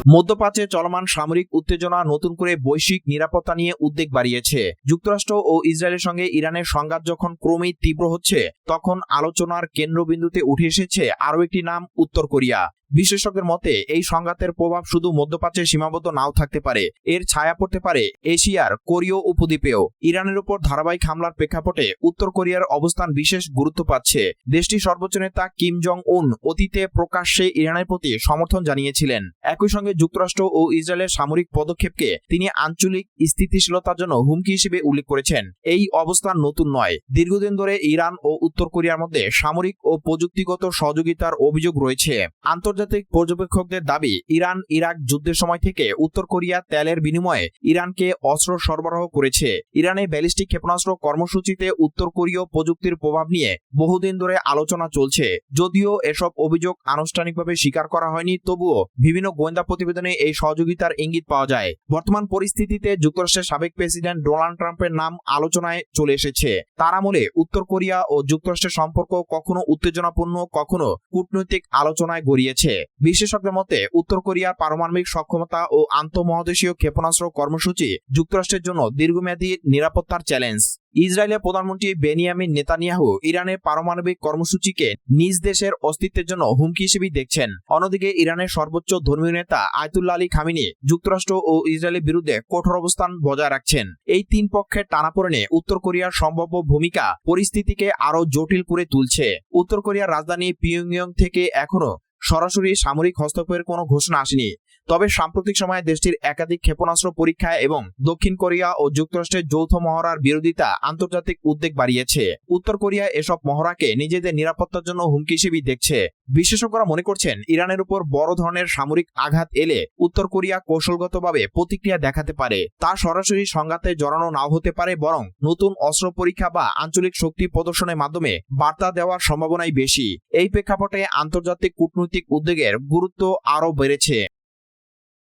মধ্যপ্রাচ্যে চলমান সামরিক উত্তেজনা নতুন করে বৈশ্বিক নিরাপত্তা নিয়ে উদ্বেগ বাড়িয়েছে। যুক্তরাষ্ট্র ও ইসরায়েলের সঙ্গে ইরানের সংঘাত যখন ক্রমেই তীব্র হচ্ছে, তখন আলোচনার কেন্দ্রবিন্দুতে উঠে এসেছে আরও একটি নাম, উত্তর কোরিয়া। বিশেষজ্ঞের মতে এই সংঘাতের প্রভাব শুধু মধ্যপ্রাচ্যে সীমাবদ্ধ নাও থাকতে পারে, এর ছায়া পড়তে পারে এশিয়ার কোরীয় উপদ্বীপেও। ইরানের উপর ধারাবাহিক হামলার প্রেক্ষাপটে উত্তর কোরিয়ার অবস্থান বিশেষ গুরুত্ব পাচ্ছে। দেশটির সর্বোচ্চ নেতা কিম জং উন অতীতে প্রকাশ্যে ইরানের প্রতি সমর্থন জানিয়েছিলেন। একই সঙ্গে যুক্তরাষ্ট্র ও ইসরায়েলের সামরিক পদক্ষেপকে তিনি আঞ্চলিক স্থিতিশীলতার জন্য হুমকি হিসেবে উল্লেখ করেছেন। এই অবস্থান নতুন নয়। দীর্ঘদিন ধরে ইরান ও উত্তর কোরিয়ার মধ্যে সামরিক ও প্রযুক্তিগত সহযোগিতার অভিযোগ রয়েছে। আন্তর্জাতিক পর্যবেক্ষকদের দাবি, ইরান ইরাক যুদ্ধের সময় থেকে উত্তর কোরিয়া তেলের বিনিময়ে ইরানকে অস্ত্র সরবরাহ করেছে। ইরানে ব্যালিস্টিক ক্ষেপণাস্ত্র কর্মসূচিতে উত্তর কোরীয় প্রযুক্তির প্রভাব নিয়ে বহুদিন ধরে আলোচনা চলছে। যদিও এসব অভিযোগ আনুষ্ঠানিকভাবে স্বীকার করা হয়নি, তবুও বিভিন্ন গোয়েন্দা প্রতিবেদনে এই সহযোগিতার ইঙ্গিত পাওয়া যায়। বর্তমান পরিস্থিতিতে যুক্তরাষ্ট্রের সাবেক প্রেসিডেন্ট ডোনাল্ড ট্রাম্পের নাম আলোচনায় চলে এসেছে। তার আমলে উত্তর কোরিয়া ও যুক্তরাষ্ট্রের সম্পর্ক কখনো উত্তেজনাপূর্ণ, কখনো কূটনৈতিক আলোচনায় গড়িয়েছে। বিশেষজ্ঞদের মতে উত্তর কোরিয়ার পারমাণবিক সক্ষমতা ও আন্তঃমহাদেশীয় ক্ষেপণাস্ত্র কর্মসূচি যুক্তরাষ্ট্রের জন্য দীর্ঘমেয়াদী নিরাপত্তার চ্যালেঞ্জ। ইসরায়েলের প্রধানমন্ত্রী বেনিয়ামিন নেতানিয়াহু ইরানের পারমাণবিক কর্মসূচিকে নিজ দেশের অস্তিত্বের জন্য হুমকি হিসেবে দেখছেন। অন্যদিকে ইরানের সর্বোচ্চ ধর্মীয় নেতা আয়াতুল্লাহ আলী খামেনি যুক্তরাষ্ট্র ও ইসরায়েলের বিরুদ্ধে কঠোর অবস্থান বজায় রাখছেন। এই তিন পক্ষের টানাপোড়েনে উত্তর কোরিয়ার সম্ভাব্য ভূমিকা পরিস্থিতিকে আরও জটিল করে তুলছে। উত্তর কোরিয়ার রাজধানী পিয়ংইয়ং থেকে এখনো সরাসরি সামরিক হস্তক্ষেপের কোনো ঘোষণা আসেনি। তবে সাম্প্রতিক সময়ে দেশটির একাধিক ক্ষেপণাস্ত্র পরীক্ষা এবং দক্ষিণ কোরিয়া ও যুক্তরাষ্ট্রের যৌথ মহড়ার বিরোধিতা আন্তর্জাতিক উদ্বেগ বাড়িয়েছে। উত্তর কোরিয়া এসব মহড়াকে নিজেদের নিরাপত্তার জন্য হুমকি হিসেবে দেখছে। বিশেষজ্ঞরা মনে করছেন, ইরানের উপর বড় ধরনের সামরিক আঘাত এলে উত্তর কোরিয়া কৌশলগতভাবে প্রতিক্রিয়া দেখাতে পারে। তা সরাসরি সংঘাতে জড়ানো নাও হতে পারে, বরং নতুন অস্ত্র পরীক্ষা বা আঞ্চলিক শক্তি প্রদর্শনের মাধ্যমে বার্তা দেওয়ার সম্ভাবনাই বেশি। এই প্রেক্ষাপটে আন্তর্জাতিক কূটনৈতিক উদ্বেগের গুরুত্ব আরও বেড়েছে।